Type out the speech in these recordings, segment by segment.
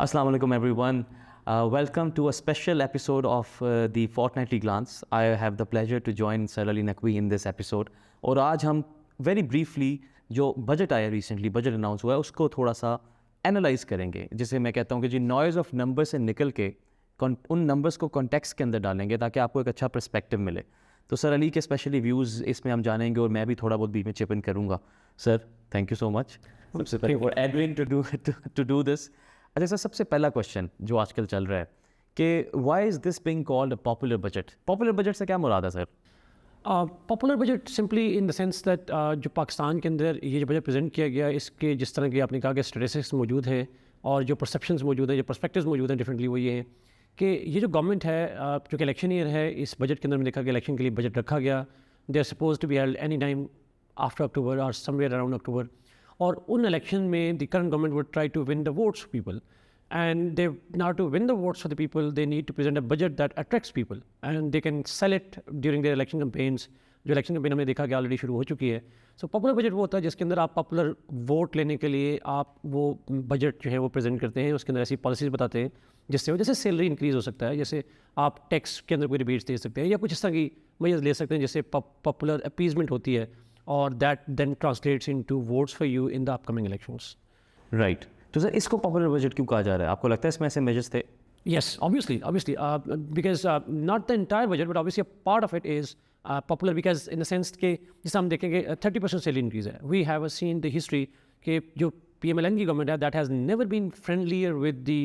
Assalamu alaikum everyone. Welcome to a special episode of the Fortnightly Glance. I have the pleasure to join Sir Ali Naqvi in this episode. और आज हम very briefly जो budget आया recently, budget announce हुआ है उसको थोड़ा सा एनालाइज करेंगे, जिसे मैं कहता हूँ कि जी नॉइज़ ऑफ नंबर से निकल के उन नंबर्स को कॉन्टेक्स्ट के अंदर डालेंगे ताकि आपको एक अच्छा पर्सपेक्टिव मिले। तो सर अली के स्पेशली व्यूज़ इसमें हम जानेंगे और मैं भी थोड़ा बहुत बीच में चिप इन करूँगा। Sir thank you so much सबसे पहले for agreeing to do this. अच्छा सर, सबसे पहला क्वेश्चन जो आजकल चल रहा है कि why is this being called a popular budget? Popular budget से क्या मुराद है सर? Popular budget simply in the sense that जो पाकिस्तान के अंदर ये जो बजट प्रेजेंट किया गया इसके जिस तरह के आपने कहा कि स्टैटिस्टिक्स मौजूद हैं और जो परसेप्शंस मौजूद हैं, जो पर्सपेक्टिव्स मौजूद हैं डिफरेंटली, वो ये हैं कि ये जो गवर्नमेंट है जो कि इलेक्शन ईयर है, इस बजट के अंदर मैंने देखा कि इलेक्शन के लिए बजट रखा गया। They are suppose to be held any time after October और समवेयर अराउंड अक्टूबर। और उन इलेक्शन में the current government would try to win the votes of people, and they now to win the votes for the people they need to present a budget that attracts people and they can sell it during their election campaigns। जो election campaign हमने देखा कि already शुरू हो चुकी है। So popular budget वो होता है जिसके अंदर आप पॉपुलर वोट लेने के लिए आप वो बजट जो है वो प्रेजेंट करते हैं, उसके अंदर ऐसी पॉलिसीज़ बताते हैं जिससे जैसे सैलरी इंक्रीज़ हो सकता है, जैसे आप टैक्स के अंदर कोई रिबेट्स दे सकते हैं या कुछ इस तरह की मेजर्स ले सकते हैं जिससे पॉपुलर अपीजमेंट होती है और that then translates into votes for you in the upcoming elections. Right, तो सर इसको पॉपुलर बजट क्यों कहा जा रहा है? आपको लगता है इसमें ऐसे मेजर्स थे? Yes, obviously, because not the entire budget, but obviously a part of it is popular because in the sense कि जैसे हम देखेंगे 30% सैलरी इंक्रीज़ है। We have seen the history कि जो PMLN की गवर्नमेंट है that has never been friendlier with the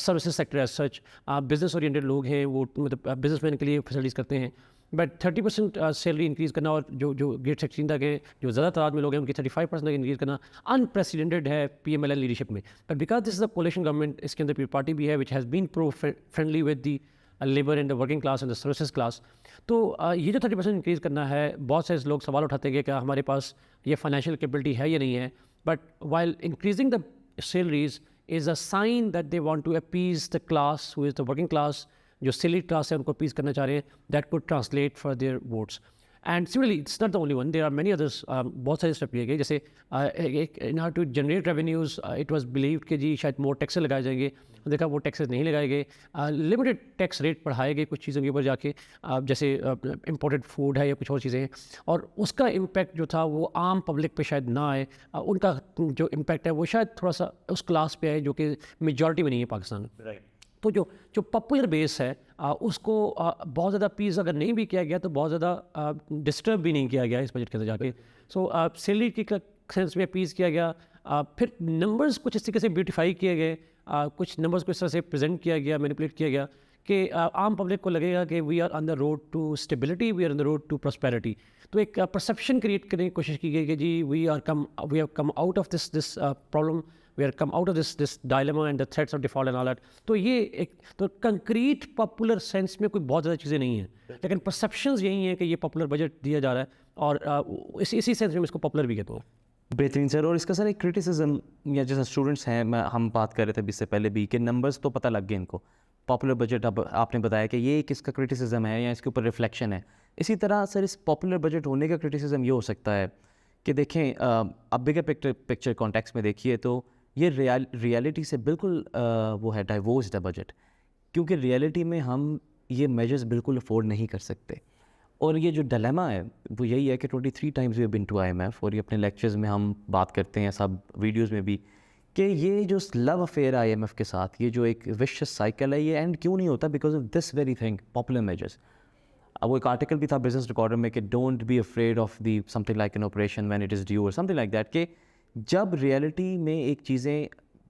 services sector as such। Business oriented लोग हैं, वो मतलब बिजनेसमैन के लिए फैसिलिटीज़ करते हैं, बट 30% सैलरी इंक्रीज़ करना और जो ग्रेट सेक्शन तक है, जो ज़्यादा तादाद में लोग हैं उनकी 35% तक इंक्रीज़ करना अनप्रेसिडेंटेड है PMLN लीडरशिप में। But because this is a coalition government, इसके अंदर पार्टी भी है which has been pro friendly with the labour and the working class and the services class. तो ये जो 30% इंक्रीज़ करना है, बहुत से लोग सवाल उठाते हैं कि क्या हमारे पास ये फाइनेंशियल कैपेबिलिटी है या नहीं है। But while increasing the salaries is a sign that they want to appease the class who is the working class, जो सैलरी क्लास है उनको अपीज करना चाह रहे हैं, that could translate for their votes. And similarly it's not the only one, there are many others. बहुत सारे step लिए गए, जैसे in order to generate revenues it was believed कि जी शायद मोर टैक्सेस लगाए जाएंगे, देखा वो टैक्सेस नहीं लगाए गए। लिमिटेड टैक्स रेट बढ़ाए गए कुछ चीज़ों के ऊपर जाके, जैसे इम्पोर्टेड फूड है या कुछ और चीज़ें हैं, और उसका इम्पैक्ट जो था वो आम पब्लिक पे शायद ना आए। उनका जो इम्पैक्ट है वो शायद थोड़ा सा उस क्लास पे आए जो कि मेजॉरिटी में नहीं है पाकिस्तान में। राइट, तो जो पॉपुलर बेस है उसको बहुत ज़्यादा पीस अगर नहीं भी किया गया तो बहुत ज़्यादा डिस्टर्ब भी नहीं किया गया इस बजट के अंदर जाके। सो सैलरी की सेंस में पीस किया गया। फिर नंबर्स कुछ इस तरीके से ब्यूटिफाई किए गए, कुछ नंबर्स को इस तरह से प्रेजेंट किया गया, मैनिपुलेट किया गया कि आम पब्लिक को लगेगा कि we are on the road to stability, we are on the road to prosperity. तो एक परसेप्शन क्रिएट करने की कोशिश की गई कि जी we have come out of this problem, we are come out of this dilemma and the threats of default and all that. तो ये एक तो कंक्रीट पॉपुलर सेंस में कोई बहुत ज़्यादा चीज़ें नहीं हैं, लेकिन परसेप्शंस यही हैं कि ये पॉपुलर बजट दिया जा रहा है और इसी सेंस में इसको पॉपुलर भी कहते हैं। बेहतरीन सर। और इसका सर एक क्रिटिसिज्म, या जैसे स्टूडेंट्स हैं, हम बात कर रहे थे इससे पहले भी कि नंबर्स तो पता लग गए इनको, पॉपुलर बजट अब आपने बताया कि ये किसका क्रिटिसिज्म है या इसके ऊपर रिफ्लेक्शन है। इसी तरह सर इस पॉपुलर बजट होने का क्रिटिसिज्म ये हो सकता है कि देखें अब बिगर पिक्चर कॉन्टेक्स्ट में देखिए तो ये रियलिटी से बिल्कुल वो है डाइवोर्स्ड है बजट, क्योंकि रियलिटी में हम ये मेजर्स बिल्कुल अफोर्ड नहीं कर सकते। और ये जो डिलेमा है वो यही है कि 23 times we been to IMF, और ये अपने लेक्चर्स में हम बात करते हैं, सब वीडियोस में भी, कि ये जो लव अफेयर IMF के साथ, ये जो एक विशियस साइकिल है, ये एंड क्यों नहीं होता? Because of this very thing, popular measures. अब वो एक आर्टिकल भी था बिजनेस रिकॉर्डर में कि don't be afraid of the something like an operation when it is due और समथिंग लाइक दैट, कि जब रियलिटी में एक चीज़ें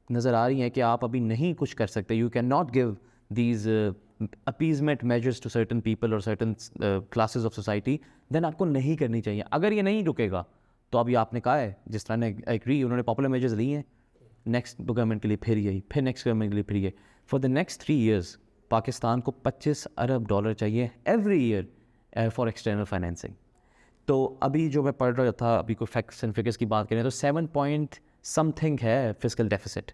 नज़र आ रही हैं कि आप अभी नहीं कुछ कर सकते, you can not give these appeasement measures to certain people और certain classes of society, then आपको नहीं करनी चाहिए। अगर ये नहीं रुकेगा तो अभी आपने कहा है, जिस तरह ने एग्री उन्होंने पॉपुलर मेजर्स ली हैं, नेक्स्ट गवर्नमेंट के लिए फिर यही, फिर नेक्स्ट गवर्नमेंट के लिए फिर ये, for the next 3 years Pakistan को $25 अरब चाहिए every year for external financing. तो अभी जो मैं पढ़ रहा था, अभी कोई फैक्ट्स एंड फिगर्स की बात करें तो 7 पॉइंट समथिंग है फिस्कल डेफिसिट।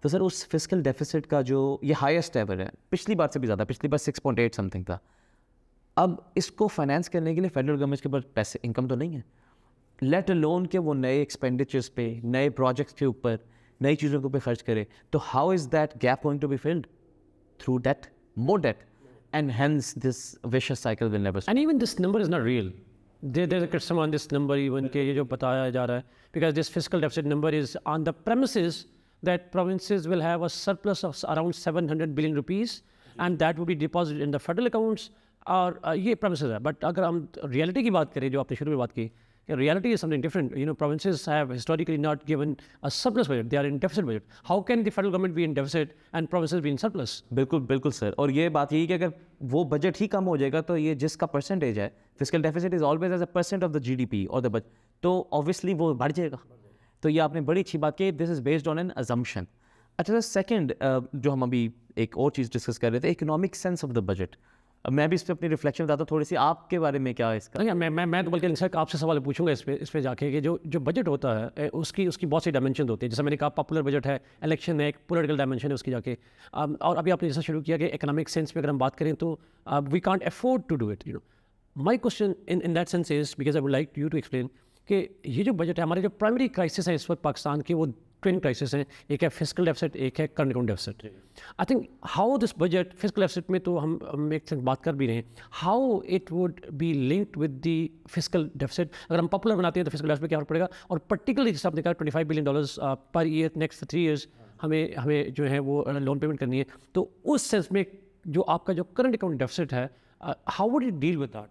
तो सर उस फिस्कल डेफिसिट का जो ये हाईएस्ट एवर है, पिछली बार से भी ज़्यादा, पिछली बार 6.8 समथिंग था। अब इसको फाइनेंस करने के लिए फेडरल गवर्नमेंट के पास पैसे, इनकम तो नहीं है, लेट अलोन के वो नए एक्सपेंडिचर्स पे, नए प्रोजेक्ट्स के ऊपर नई चीज़ों के ऊपर खर्च करे, तो how is that gap going to be filled? Through debt, more debt, and hence this vicious cycle will never And even this number is not real. There's a criticism on this number even के ये जो बताया जा रहा है, because this fiscal deficit number is on the premises that provinces will have a surplus of around 700 billion rupees and that will be deposited in the federal accounts. और ये premises है, but अगर हम reality की बात करें जो आपने शुरू में बात की, reality is something different. You know, provinces have historically not given a surplus budget. They are in deficit budget. How can the federal government be in deficit and provinces be in surplus? बिल्कुल बिल्कुल sir, और ये बात यही कि अगर वो budget ही कम हो जाएगा तो ये जिसका परसेंटेज है, physical deficit is always as a percent of the GDP और द बजट, तो ऑब्वियसली वो बढ़ जाएगा। तो ये आपने बड़ी अच्छी बात की, this is based on an assumption. अच्छा, सेकंड जो हम अभी एक और चीज़ डिस्कस कर रहे थे, economic sense of the budget. मैं भी इस पर अपनी रिफ्लेक्शन बताता हूँ थोड़ी सी, आपके बारे में क्या है इसका? नहीं, मैं तो बल्कि सर आपसे सवाल पूछूंगा इस पे जाके कि जो बजट होता है उसकी बहुत सी डायमेंशन होती है। जैसे मैंने कहा पॉपुलर बजट है, इलेक्शन है, एक पॉलिटिकल डायमेंशन है उसकी जाके। और अभी आपने जैसा शुरू किया कि इकोनॉमिक सेंस में अगर हम बात करें तो we can't afford to do it. My question in that sense is, because I would like you to explain कि ये जो बजट है, हमारे जो प्राइमरी क्राइसिस है इस वक्त पाकिस्तान के, वो ट्विन क्राइसिस हैं। एक है फिजिकल डेफिसिट, एक है current account deficit. I think how this budget, physical deficit में तो हम एक बात कर भी रहे हैं, how it would be linked with the physical deficit. अगर हम पॉपुलर बनाते हैं तो फिजिकल डेफिसिट में क्या फर्क पड़ेगा, और पर्टिकुलरली जैसे आपने कहा $25 billion per year next 3 years हमें जो है वो लोन पेमेंट करनी है, तो उस सेंस में जो आपका जो करंट अकाउंट डेफिसिट है, how would it deal with that?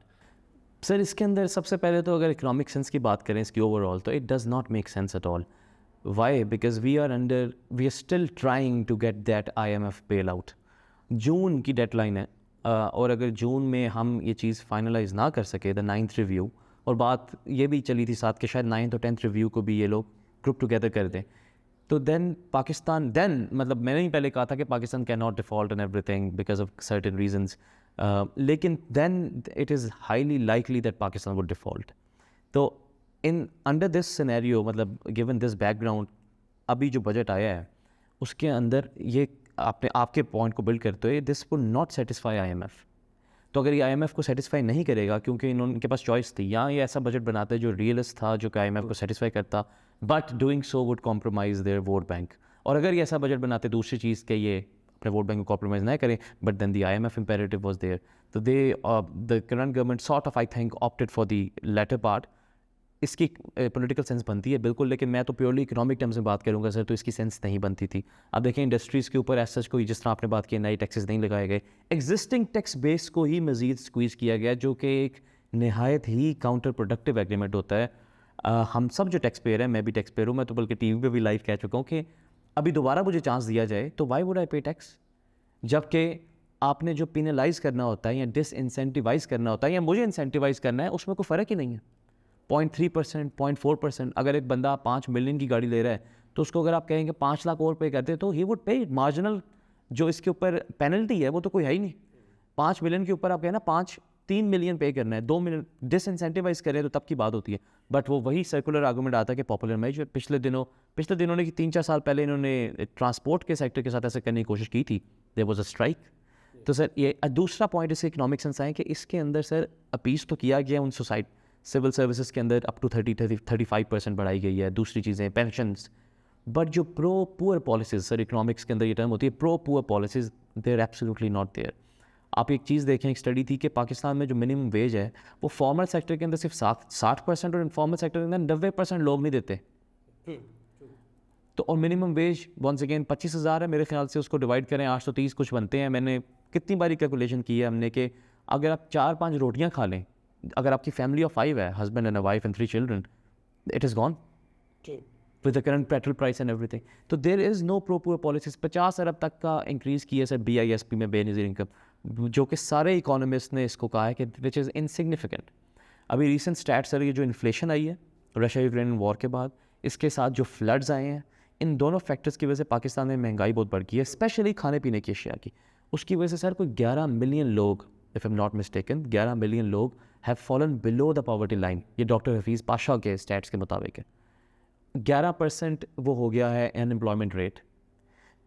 Sir इसके अंदर सबसे पहले तो अगर इकोनॉमिक सेंस की बात करें इसकी ओवरऑल, तो it does not make sense at all. Why? Because we are still trying to get that IMF bail out. जून की डेडलाइन है, और अगर जून में हम ये चीज़ फाइनलाइज ना कर सके, द 9th रिव्यू, और बात ये भी चली थी साथ के शायद 9th और 10th रिव्यू को भी ये लोग ग्रुप टुगेदर कर दें, तो देन पाकिस्तान, मतलब मैंने ही पहले कहा था कि Pakistan can not default in everything because of certain reasons, लेकिन then it is highly likely that Pakistan would default. तो इन अंडर दिस सिनेरियो, मतलब गिवन दिस बैकग्राउंड, अभी जो बजट आया है उसके अंदर ये आपके पॉइंट को बिल्ड करते हुए, this would not satisfy IMF। तो अगर ये IMF को सेटिस्फाई नहीं करेगा, क्योंकि इनके पास चॉइस थी, या ये ऐसा बजट बनाते हैं जो रियलिस्ट था, जो कि IMF को सेटिस्फाई करता, but doing so would compromise their vote bank. और अगर ये ऐसा बजट बनाते दूसरी चीज़ के, ये अपने वोट बैंक को कॉम्प्रोमाइज़ ना करें, but then the IMF imperative was there, तो the current government sort of I think opted for the latter part। इसकी पॉलिटिकल सेंस बनती है बिल्कुल, लेकिन मैं तो प्योरली इकोनॉमिक टर्म्स में बात करूंगा सर, तो इसकी सेंस नहीं बनती थी। अब देखें इंडस्ट्रीज़ के ऊपर ऐसा कोई, जिस तरह आपने बात की, नए टैक्सेस नहीं लगाए गए, एग्जिस्टिंग टैक्स बेस को ही मज़ीद स्क्वीज़ किया गया, जो कि एक नहायत ही काउंटर प्रोडक्टिव एग्रीमेंट होता है। हम सब जो टैक्स पेयर हैं, मैं भी टैक्स पेयर हूँ, मैं तो बल्कि TV पे भी लाइव कह चुका हूँ कि अभी दोबारा मुझे चांस दिया जाए तो वाई वुड आई पे टैक्स, जबकि आपने जो पिनलाइज करना होता है या डिसइंसेंटिवाइज करना होता है या मुझे इंसेंटिवाइज करना है, उसमें कोई फ़र्क ही नहीं है। 0.3%, 0.4%। अगर एक बंदा 5 मिलियन की गाड़ी ले रहा है, तो उसको अगर आप कहेंगे 5 लाख और पे कर दे, तो ही वुड पे। मार्जिनल जो इसके ऊपर पेनल्टी है वो तो कोई है ही नहीं। 5 मिलियन के ऊपर आप कहें ना 3 मिलियन पे करना है, 2 मिलियन डिसइंसेंटिवाइज करें तो तब की बात होती है। बट वो वही सर्कुलर आर्गूमेंट आता है कि पॉपुलर में जो पिछले दिनों ने 3-4 साल पहले इन्होंने ट्रांसपोर्ट के सेक्टर के साथ ऐसे करने की कोशिश की थी, देयर वाज अ स्ट्राइक। तो सर ये दूसरा पॉइंट इससे इकोनॉमिक सेंस आए कि इसके अंदर सर अपील तो किया गया उन सोसाइटी सिविल सर्विसेज के अंदर अप टू 35% बढ़ाई गई है, दूसरी चीज़ें पेंशन्स, बट जो pro poor policies, sir economics के अंदर ये टर्म होती है pro poor policies, they are absolutely not there. आप एक चीज़ देखें, एक स्टडी थी कि पाकिस्तान में जो मिनिमम वेज है वो फॉर्मल सेक्टर के अंदर सिर्फ 60% और इनफॉर्मल सेक्टर के अंदर 90% लोग नहीं देते। तो और मिनिमम वेज वंस अगेन 25,000 है मेरे ख्याल से, उसको डिवाइड करें 830 कुछ बनते हैं। मैंने कितनी बारी कैलकुलेशन की है हमने कि अगर आप 4-5 रोटियां खा लें, अगर आपकी फैमिली ऑफ 5 है, husband and a wife and 3 children, it is gone with the current petrol price and everything. तो there is no pro poor policies. 50 अरब तक का इंक्रीज़ किया सर BISP में, बेनज़ीर इनकम, जो कि सारे इकोनॉमिस्ट ने इसको कहा है कि विच इज़ इनसिग्निफिकेंट। अभी रिसेंट स्टैट्स सर, ये जो इन्फ्लेशन आई है रशिया यूक्रेन वॉर के बाद, इसके साथ जो फ्लड्स आए हैं, इन दोनों फैक्टर्स की वजह से पाकिस्तान में महंगाई बहुत बढ़ गई है, स्पेशली खाने पीने की अशिया की। उसकी वजह से सर कोई 11 मिलियन लोग, if I am not mistaken, 11 million लोग have fallen below the poverty line. ये डॉक्टर हफीज़ पाशा के स्टैट्स के मुताबिक है। 11% वो हो गया है अनएम्प्लॉयमेंट रेट।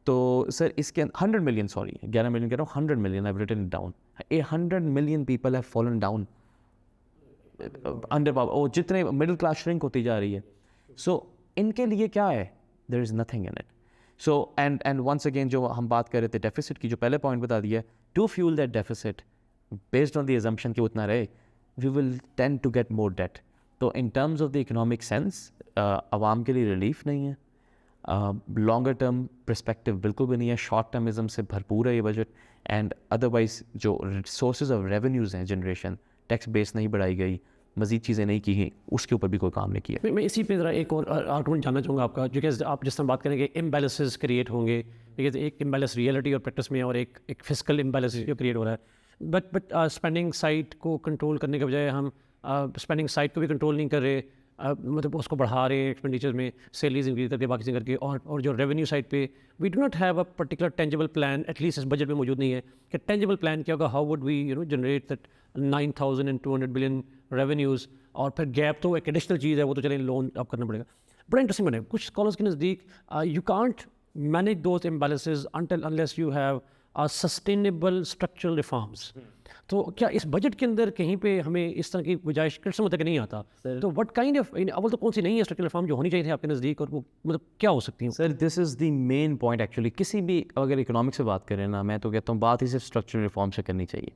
तो सर इसके 100 मिलियन, सॉरी 11 मिलियन कह रहा हूँ, 100 million I written it down, 100 million people have fallen down under power, और जितने मिडिल क्लास श्रिंक होती जा रही है। सो इनके लिए क्या है there is nothing in it. So and once again जो हम बात कर रहे थे डेफिसिट की, जो पहले पॉइंट बता दिया, to fuel that deficit based on the assumption कि उतना रहे, we will tend to get more debt. तो in terms of the economic sense आवाम के लिए रिलीफ नहीं है, लॉन्गर टर्म पर्सपेक्टिव बिल्कुल भी नहीं है, शॉर्ट टर्मिज्म से भरपूर है ये बजट. एंड अदरवाइज जो सोर्सेज ऑफ रेवेन्यूज़ हैं जनरेशन, टैक्स बेस नहीं बढ़ाई गई, मज़ीद चीज़ें नहीं की गई, उसके ऊपर भी कोई काम नहीं किया. मैं इसी पे ज़रा एक और आर्गूमेंट जानना चाहूँगा आपका, जो कि आप जिस तरह बात करेंगे इम्बैलेंसेस क्रिएट होंगे, ठीक है, एक इम्बैलेंस रियलिटी और प्रैक्टिस में, और एक फिजिकल इम्बैलेंस जो क्रिएट हो रहा है. बट स्पेंडिंग साइड को कंट्रोल करने के बजाय हम स्पेंडिंग साइड को भी कंट्रोल नहीं कर रहे, मतलब उसको बढ़ा रहे हैं एक्सपेंडिचर में, सैलरीज इंक्रीज करके, बाकी चीज़ें करके, और जो रेवेन्यू साइड पे we do not have a particular tangible plan, at least इस बजट में मौजूद नहीं है कि टेंजिबल प्लान क्या होगा, how would we generate that 9,200 billion revenues. और फिर गैप तो एक एडिशनल चीज़ है, वो तो चलें लोन अब करना पड़ेगा. बड़ा इंटरेस्टिंग बने कुछ स्कॉलर्स के नज़दीक, you can't manage those imbalances until unless you have sustainable structural reforms. तो क्या इस बजट के अंदर कहीं पे हमें इस तरह की गुंजाइश कृष्ण तक नहीं आता? तो व्हाट काइंड ऑफ, अव्वल तो कौन सी नहीं है स्ट्रक्चरल रिफॉर्म जो होनी चाहिए थी आपके नज़दीक, और वो मतलब क्या हो सकती है? Sir this is the main point actually. किसी भी अगर इकोनॉमिक से बात करें ना, मैं तो कहता हूँ बात ही सिर्फ स्ट्रक्चरल रिफॉर्म से करनी चाहिए.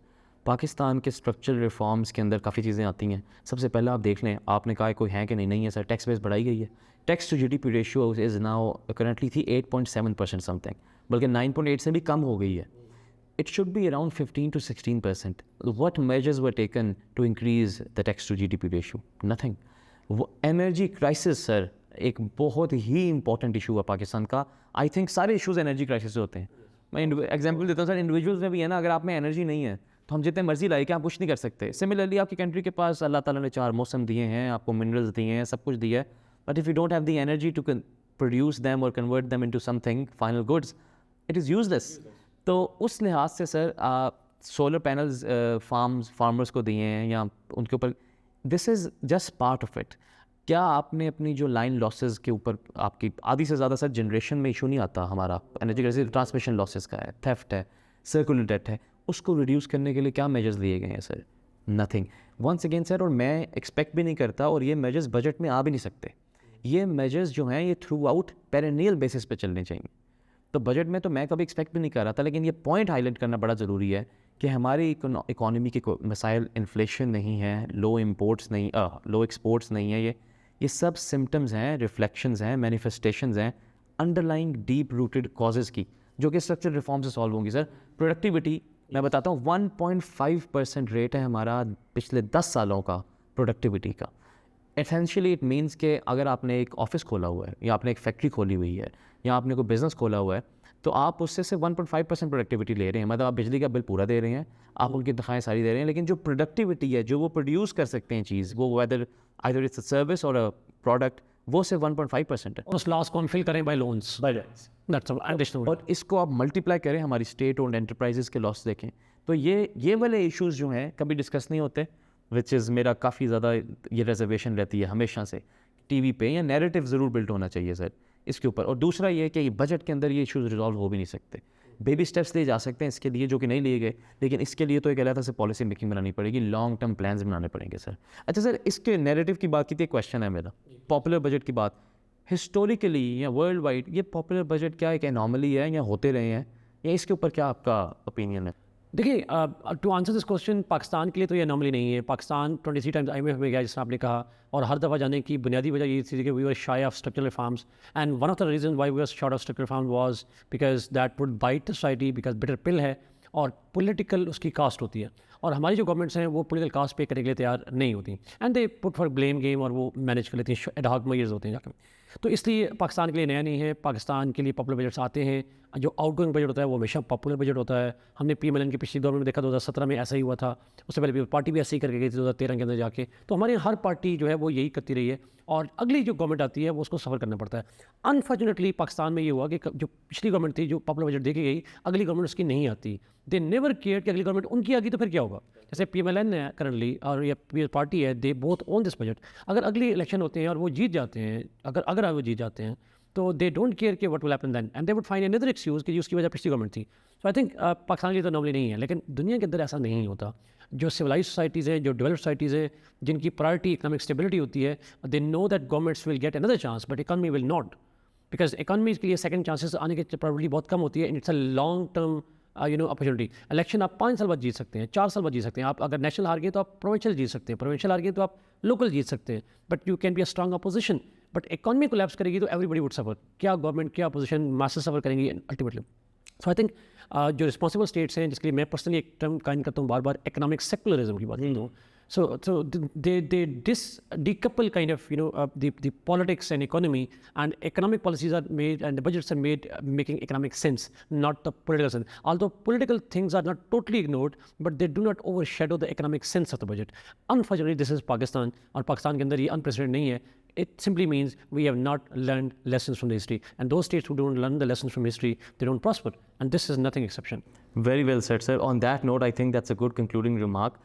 पाकिस्तान के स्ट्रक्चरल रिफॉर्म्स के अंदर काफ़ी चीज़ें आती हैं. सबसे पहले आप देख लें, आपने कहा कोई है कि नहीं है सर, टैक्स बेस बढ़ाई गई है. Tax to GDP ratio is now currently थी 8.7% समथिंग, बल्कि 9.8 से भी कम हो गई है. It should be around 15 to 16%. What measures were taken to increase the tax to GDP ratio? Nothing. Energy crisis sir एक बहुत ही इंपॉर्टेंट इशू है पाकिस्तान का. आई थिंक सारे इशूज़ एनर्जी क्राइसिस से होते हैं. मैं एग्जांपल देता हूँ सर, इंडिविजुअल्स में भी है ना, अगर आप में एनर्जी नहीं है तो हम जितने मर्जी लाए कि आप कुछ नहीं कर सकते. सिमिलरली आपकी कंट्री के पास अल्लाह ताला ने 4 मौसम दिए हैं, आपको मिनरल्स दिए हैं, सब कुछ दिया है, but if you don't have the energy to produce them और convert them into something final goods, it is useless. तो उस लिहाज से सर सोलर पैनल्स फार्मर्स को दिए हैं या उनके ऊपर, this is just part of it. क्या आपने अपनी जो लाइन लॉसेस के ऊपर, आपकी आधी से ज़्यादा सर जनरेशन में इशू नहीं आता हमारा एनर्जी, जैसे ट्रांसमिशन लॉसेस का है, थेफ्ट है, सर्कुलर डेट है, उसको रिड्यूस करने के लिए क्या मेजर्स लिए गए हैं sir? Nothing. Once again sir, और मैं एक्सपेक्ट भी नहीं करता, और ये मेजर्स बजट में आ भी नहीं सकते. ये मेजर्स जो हैं ये थ्रू आउट पेरेनियल बेसिस पे चलने चाहिए. तो बजट में तो मैं कभी एक्सपेक्ट भी नहीं कर रहा था, लेकिन ये पॉइंट हाईलाइट करना बड़ा ज़रूरी है कि हमारी इकोनॉमी के मसाइल, इन्फ्लेशन नहीं है, लो इम्पोर्ट्स नहीं, लो एक्सपोर्ट्स नहीं है, ये सब सिम्टम्स हैं, रिफ्लेक्शंस हैं, मैनिफेस्टेशंस हैं अंडरलाइंग डीप रूटेड कॉजेज़ की, जो कि स्ट्रक्चरल रिफॉर्म से सॉल्व होंगी. सर प्रोडक्टिविटी मैं बताता हूँ, 1.5% रेट है हमारा पिछले 10 सालों का प्रोडक्टिविटी का. एसेंशियली इट मीन्स कि अगर आपने एक ऑफिस खोला हुआ है, या आपने एक फैक्ट्री खोली हुई है, या आपने कोई बिज़नेस खोला हुआ है, तो आप उससे सिर्फ 1.5% प्रोडक्टिविटी ले रहे हैं. मतलब आप बिजली का बिल पूरा दे रहे हैं, आप उनकी तनख्वाहें सारी दे रहे हैं, लेकिन जो प्रोडक्टिविटी है, जो वो प्रोड्यूस कर सकते हैं चीज़, वो whether either it's a service और अ प्रोडक्ट, वो सिर्फ 1.5% है. उस लॉस को हम फिल करें बाय लोन्स, दैट्स एडिशनल. और इसको आप मल्टीप्लाई करें, हमारी स्टेट ओन्ड एंटरप्राइजेस के लॉस देखें, तो ये वाले इश्यूज़ जो हैं कभी डिस्कस नहीं होते, विच इज़ मेरा काफ़ी ज़्यादा ये रिजर्वेशन रहती है हमेशा से. टीवी पे या नैरेटिव ज़रूर बिल्ड होना चाहिए सर इसके ऊपर. और दूसरा ये कि बजट के अंदर ये इश्यूज़ रिजॉल्व हो भी नहीं सकते. बेबी स्टेप्स लिए जा सकते हैं इसके लिए, जो कि नहीं लिए गए, लेकिन इसके लिए तो एक अलग से पॉलिसी मेकिंग बनानी पड़ेगी, लॉन्ग टर्म प्लान्स बनाने पड़ेंगे सर. अच्छा सर, इसके नैरेटिव की बात की थी, क्वेश्चन है मेरा पॉपुलर बजट की बात. हिस्टोरिकली या वर्ल्ड वाइड ये पॉपुलर बजट क्या एक एनॉमली है या होते रहे हैं, या इसके ऊपर क्या आपका ओपिनियन है? देखिए, to answer this question, Pakistan के लिए तो ये अनोमली नहीं है. पाकिस्तान 23 टाइम्स IMF में गया, जिसने आपने कहा, और हर दफ़ा जाने की बुनियादी वजह ये थी कि we were shy of structural reforms, and one of the reason why we were short of structural reform was because that would bite the society, because bitter pill है और पॉलिटिकल उसकी कास्ट होती है, और हमारी जो गवर्नमेंट्स हैं वो पॉलिटिकल कास्ट पे करने के लिए तैयार नहीं होती, and they put for blame game, और वो मैनेज कर लेती हैं, एडहॉक मेजर्स होते हैं जाकर. तो इसलिए पाकिस्तान के लिए नया नहीं है. पाकिस्तान के लिए पॉपुलर बजट्स आते हैं. जो आउटगोइंग बजट होता है वो हमेशा पॉपुलर बजट होता है. हमने PMLN की पिछली गवर्नमेंट में देखा, 2017 में ऐसा ही हुआ था. उससे पहले भी पार्टी भी ऐसे ही करके गई थी 2013 के अंदर जाके. तो हमारे यहाँ हर पार्टी जो है वो यही करती रही है, और अगली जो गवर्नमेंट आती है वो उसको सफ़र करना पड़ता है. अनफॉर्चुनेटली पाकिस्तान में ये हुआ कि जो पिछली गवर्नमेंट थी, जो पॉपुलर बजट देखी गई, अगली गवर्नमेंट उसकी नहीं आती. दे नेवर केयर कि अगली गवर्नमेंट उनकी आ गई तो फिर क्या होगा. जैसे PMLN है करंटली, और ये पार्टी है, they both own this budget. अगर अगली इलेक्शन होते हैं और वो जीत जाते हैं, अगर वो जीत जाते हैं, तो दे डोंट केयर कि what will happen then, and they would find another excuse कि उसकी वजह पिछली गवर्नमेंट थी. सो आई थिंक पाकिस्तान के लिए तो नॉर्मली नहीं है, लेकिन दुनिया के अंदर ऐसा नहीं होता. जो सिविलाइज सोसाइटीज़ हैं, जो डेवलप्ड सोसाइटीज़ हैं, जिनकी प्रायोरिटी इकोनॉमिक स्टेबिलिटी होती है, they know that governments will get another chance, but economy will not. Because economy के लिए सेकंड चांसेस आने की प्रॉबिलिटी बहुत कम होती है and it's a long term opportunity. Election आप 5 साल बाद जीत सकते हैं, 4 साल बाद जीत सकते हैं। आप अगर नेशनल हार गए तो आप प्रोविंशियल जीत सकते हैं, प्रोविंशियल हार गए तो आप लोकल जीत सकते हैं, but you can be a strong opposition. But economy collapse करेगी तो एवरीबडी वुड सफर, क्या गवर्नमेंट क्या अपोजिशन, मासेस सफर करेंगी अल्टीमेटली। सो आई थिंक जो रिस्पॉन्सिबल स्टेट्स हैं, जिसके लिए मैं पर्सनली एक टर्म काइन करता हूँ बार बार, इकोनॉमिक सेकुलरिज्म की बात करता हूँ। So they decouple kind of the politics and economy, and economic policies are made and the budgets are made making economic sense, not the political sense. Although political things are not totally ignored, but they do not overshadow the economic sense of the budget. Unfortunately, this is Pakistan, और पाकिस्तान के अंदर ये unprecedented नहीं है. It simply means we have not learned lessons from the history, and those states who don't learn the lessons from history, they don't prosper, and this is nothing exception. Very well said, sir. On that note, I think that's a good concluding remark.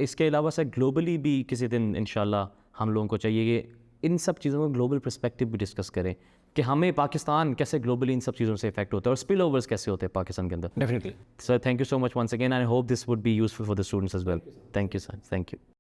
इसके अलावा sir globally भी किसी दिन इंशाल्लाह हम लोगों को चाहिए कि इन सब चीज़ों को ग्लोबल पर्सपेक्टिव भी डिस्कस करें कि हमें पाकिस्तान कैसे ग्लोबली इन सब चीज़ों से इफेक्ट होता है और स्पिल ओवर्स कैसे होते हैं पाकिस्तान के अंदर। Definitely. Sir thank you so much once again, I hope this would be useful for the students as well. Thank you sir, thank you.